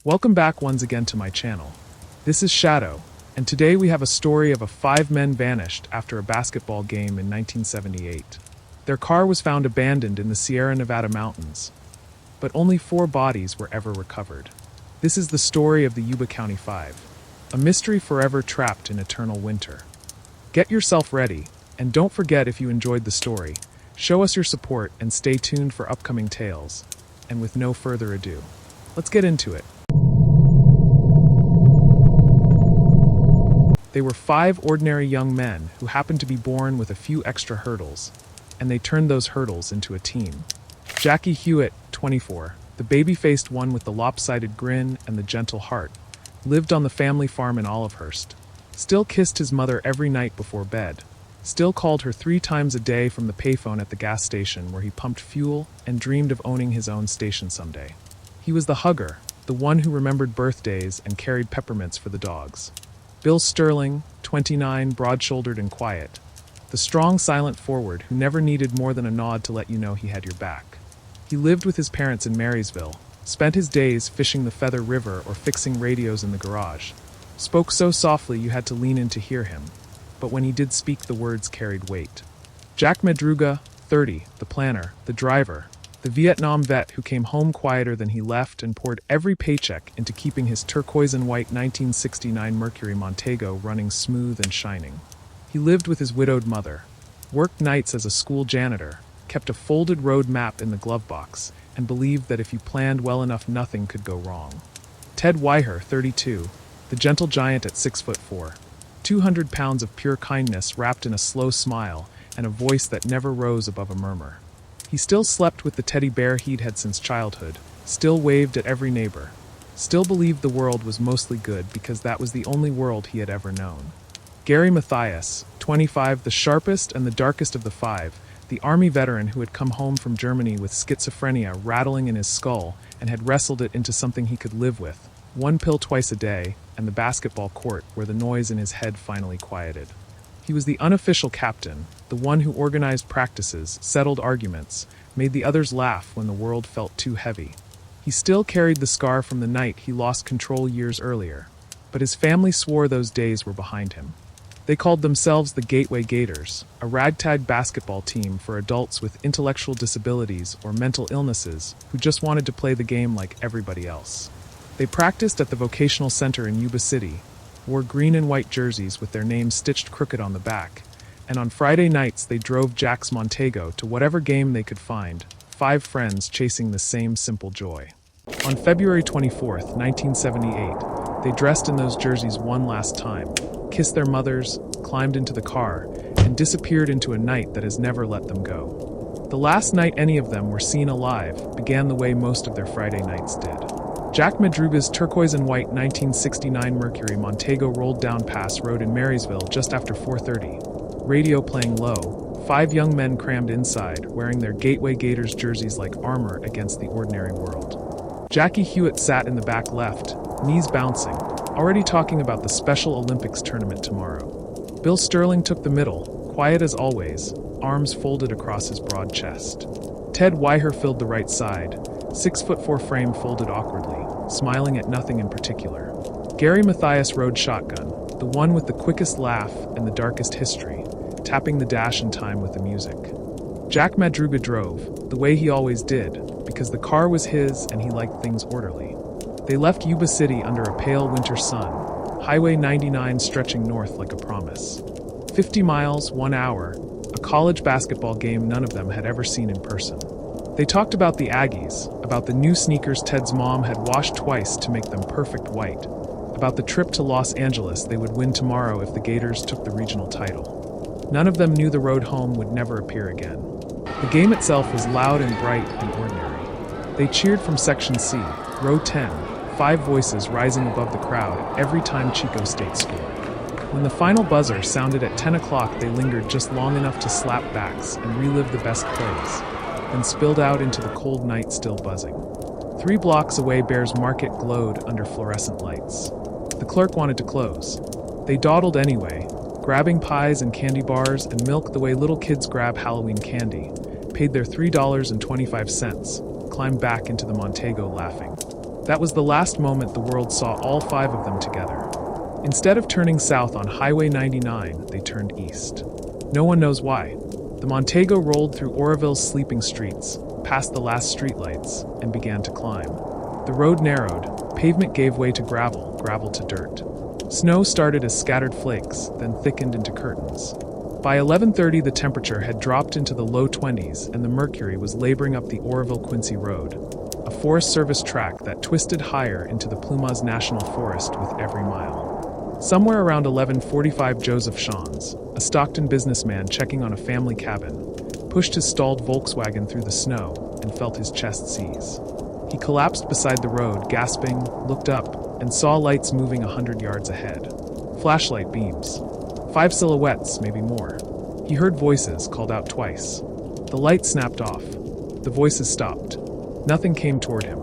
Welcome back once again to my channel. This is Shadow, and today we have a story of 5 men vanished after a basketball game in 1978. Their car was found abandoned in the Sierra Nevada mountains, but only 4 bodies were ever recovered. This is the story of the Yuba County 5, a mystery forever trapped in eternal winter. Get yourself ready, and don't forget, if you enjoyed the story, show us your support and stay tuned for upcoming tales. And with no further ado, let's get into it. They were 5 ordinary young men who happened to be born with a few extra hurdles, and they turned those hurdles into a team. Jackie Hewitt, 24, the baby-faced one with the lopsided grin and the gentle heart, lived on the family farm in Olivehurst, still kissed his mother every night before bed, still called her 3 times a day from the payphone at the gas station where he pumped fuel and dreamed of owning his own station someday. He was the hugger, the one who remembered birthdays and carried peppermints for the dogs. Bill Sterling, 29, broad-shouldered and quiet, the strong, silent forward who never needed more than a nod to let you know he had your back. He lived with his parents in Marysville, spent his days fishing the Feather River or fixing radios in the garage, spoke so softly you had to lean in to hear him, but when he did speak, the words carried weight. Jack Madruga, 30, the planner, the driver, the Vietnam vet who came home quieter than he left and poured every paycheck into keeping his turquoise and white 1969 Mercury Montego running smooth and shining. He lived with his widowed mother, worked nights as a school janitor, kept a folded road map in the glove box, and believed that if you planned well enough, nothing could go wrong. Ted Weiher, 32, the gentle giant at 6'4", 200 pounds of pure kindness wrapped in a slow smile and a voice that never rose above a murmur. He still slept with the teddy bear he'd had since childhood, still waved at every neighbor, still believed the world was mostly good because that was the only world he had ever known. Gary Mathias, 25, the sharpest and the darkest of the 5, the Army veteran who had come home from Germany with schizophrenia rattling in his skull and had wrestled it into something he could live with, 1 pill twice a day, and the basketball court where the noise in his head finally quieted. He was the unofficial captain, the one who organized practices, settled arguments, made the others laugh when the world felt too heavy. He still carried the scar from the night he lost control years earlier, but his family swore those days were behind him. They called themselves the Gateway Gators, a ragtag basketball team for adults with intellectual disabilities or mental illnesses who just wanted to play the game like everybody else. They practiced at the vocational center in Yuba City, wore green and white jerseys with their names stitched crooked on the back, and on Friday nights they drove Jack's Montego to whatever game they could find, 5 friends chasing the same simple joy. On February 24th, 1978, they dressed in those jerseys one last time, kissed their mothers, climbed into the car, and disappeared into a night that has never let them go. The last night any of them were seen alive began the way most of their Friday nights did. Jack Madruga's turquoise and white 1969 Mercury Montego rolled down Pass Road in Marysville just after 4:30. Radio playing low, 5 young men crammed inside, wearing their Gateway Gators jerseys like armor against the ordinary world. Jackie Hewitt sat in the back left, knees bouncing, already talking about the Special Olympics tournament tomorrow. Bill Sterling took the middle, quiet as always, arms folded across his broad chest. Ted Weiher filled the right side, 6'4" frame folded awkwardly, smiling at nothing in particular. Gary Mathias rode shotgun, the one with the quickest laugh and the darkest history, tapping the dash in time with the music. Jack Madruga drove, the way he always did, because the car was his and he liked things orderly. They left Yuba City under a pale winter sun, Highway 99 stretching north like a promise. 50 miles, 1 hour, a college basketball game none of them had ever seen in person. They talked about the Aggies, about the new sneakers Ted's mom had washed twice to make them perfect white, about the trip to Los Angeles they would win tomorrow if the Gators took the regional title. None of them knew the road home would never appear again. The game itself was loud and bright and ordinary. They cheered from Section C, row 10, 5 voices rising above the crowd every time Chico State scored. When the final buzzer sounded at 10 o'clock, they lingered just long enough to slap backs and relive the best plays, then spilled out into the cold night still buzzing. 3 blocks away, Bears Market glowed under fluorescent lights. The clerk wanted to close. They dawdled anyway, grabbing pies and candy bars and milk the way little kids grab Halloween candy, paid their $3.25, climbed back into the Montego laughing. That was the last moment the world saw all 5 of them together. Instead of turning south on Highway 99, they turned east. No one knows why. The Montego rolled through Oroville's sleeping streets, past the last streetlights, and began to climb. The road narrowed, pavement gave way to gravel, gravel to dirt. Snow started as scattered flakes, then thickened into curtains. By 11:30 the temperature had dropped into the low 20s and the mercury was laboring up the Oroville-Quincy Road, a Forest Service track that twisted higher into the Plumas National Forest with every mile. Somewhere around 11:45 Joseph Shans, a Stockton businessman checking on a family cabin, pushed his stalled Volkswagen through the snow and felt his chest seize. He collapsed beside the road, gasping, looked up, and saw lights moving 100 yards ahead. Flashlight beams. 5 silhouettes, maybe more. He heard voices, called out twice. The light snapped off. The voices stopped. Nothing came toward him.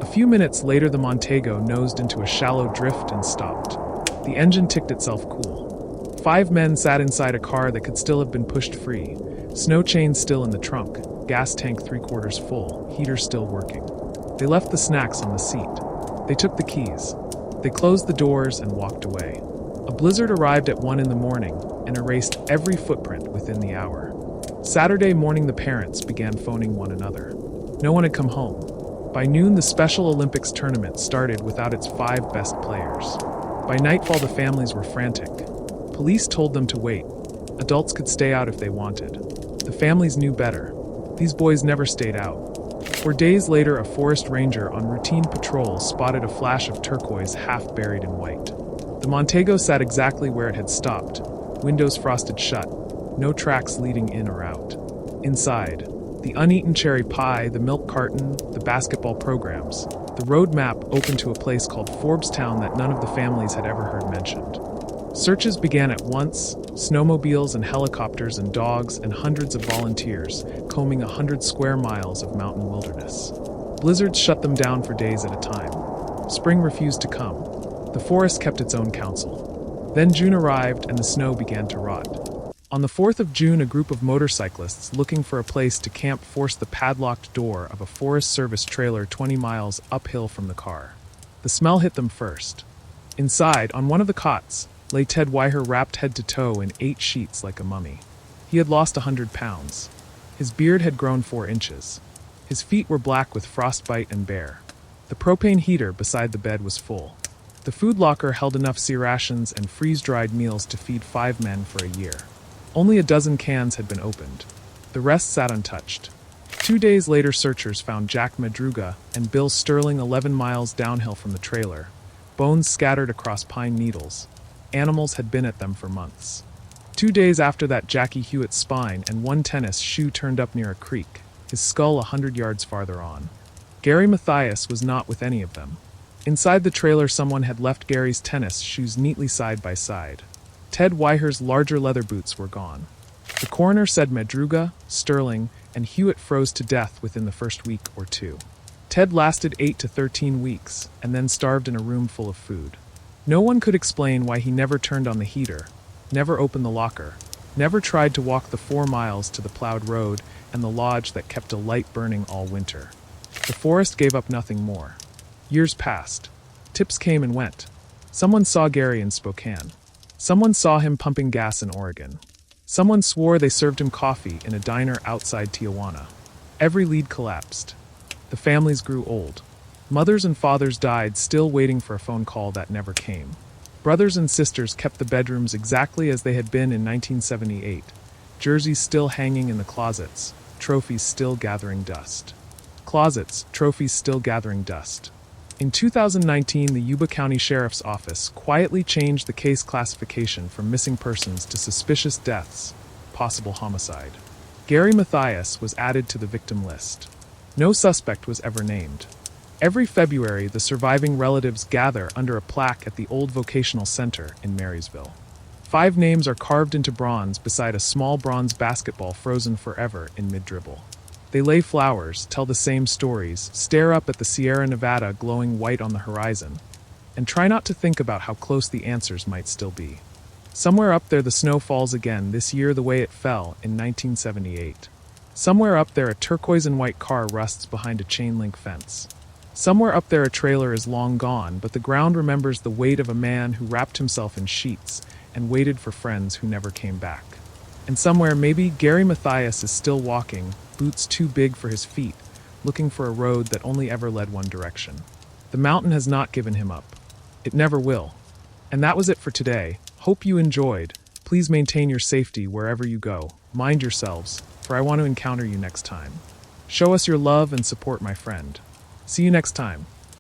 A few minutes later the Montego nosed into a shallow drift and stopped. The engine ticked itself cool. 5 men sat inside a car that could still have been pushed free. Snow chains still in the trunk, gas tank 3/4 full, heater still working. They left the snacks on the seat. They took the keys. They closed the doors and walked away. A blizzard arrived at 1 in the morning and erased every footprint within the hour. Saturday morning the parents began phoning one another. No one had come home. By noon the Special Olympics tournament started without its 5 best players. By nightfall the families were frantic. Police told them to wait. Adults could stay out if they wanted. The families knew better. These boys never stayed out. 4 days later a forest ranger on routine patrol spotted a flash of turquoise half buried in white. The Montego sat exactly where it had stopped, windows frosted shut, no tracks leading in or out. Inside, the uneaten cherry pie, the milk carton, the basketball programs, the road map opened to a place called Forbestown that none of the families had ever heard mentioned. Searches began at once, snowmobiles and helicopters and dogs and hundreds of volunteers combing 100 square miles of mountain wilderness. Blizzards shut them down for days at a time. Spring refused to come. The forest kept its own counsel. Then June arrived and the snow began to rot. On the 4th of June, a group of motorcyclists looking for a place to camp forced the padlocked door of a Forest Service trailer 20 miles uphill from the car. The smell hit them first. Inside, on one of the cots, lay Ted Weiher wrapped head to toe in 8 sheets like a mummy. He had lost 100 pounds. His beard had grown 4 inches. His feet were black with frostbite and bare. The propane heater beside the bed was full. The food locker held enough sea rations and freeze-dried meals to feed 5 men for a year. Only a dozen cans had been opened. The rest sat untouched. 2 days later searchers found Jack Madruga and Bill Sterling 11 miles downhill from the trailer, bones scattered across pine needles. Animals had been at them for months. 2 days after that, Jackie Hewitt's spine and 1 tennis shoe turned up near a creek, his skull 100 yards farther on. Gary Mathias was not with any of them. Inside the trailer someone had left Gary's tennis shoes neatly side by side. Ted Weiher's larger leather boots were gone. The coroner said Madruga, Sterling, and Hewitt froze to death within the first week or 2. Ted lasted 8 to 13 weeks, and then starved in a room full of food. No one could explain why he never turned on the heater, never opened the locker, never tried to walk the 4 miles to the plowed road and the lodge that kept a light burning all winter. The forest gave up nothing more. Years passed. Tips came and went. Someone saw Gary in Spokane. Someone saw him pumping gas in Oregon. Someone swore they served him coffee in a diner outside Tijuana. Every lead collapsed. The families grew old. Mothers and fathers died, still waiting for a phone call that never came. Brothers and sisters kept the bedrooms exactly as they had been in 1978. Jerseys still hanging in the closets, trophies still gathering dust. Closets, trophies still gathering dust. In 2019, the Yuba County Sheriff's Office quietly changed the case classification from missing persons to suspicious deaths, possible homicide. Gary Mathias was added to the victim list. No suspect was ever named. Every February, the surviving relatives gather under a plaque at the old vocational center in Marysville. 5 names are carved into bronze beside a small bronze basketball frozen forever in mid-dribble. They lay flowers, tell the same stories, stare up at the Sierra Nevada glowing white on the horizon, and try not to think about how close the answers might still be. Somewhere up there the snow falls again, this year the way it fell in 1978. Somewhere up there a turquoise and white car rusts behind a chain link fence. Somewhere up there a trailer is long gone, but the ground remembers the weight of a man who wrapped himself in sheets and waited for friends who never came back. And somewhere maybe Gary Mathias is still walking, boots too big for his feet, looking for a road that only ever led one direction. The mountain has not given him up. It never will. And that was it for today. Hope you enjoyed. Please maintain your safety wherever you go. Mind yourselves, for I want to encounter you next time. Show us your love and support, my friend. See you next time.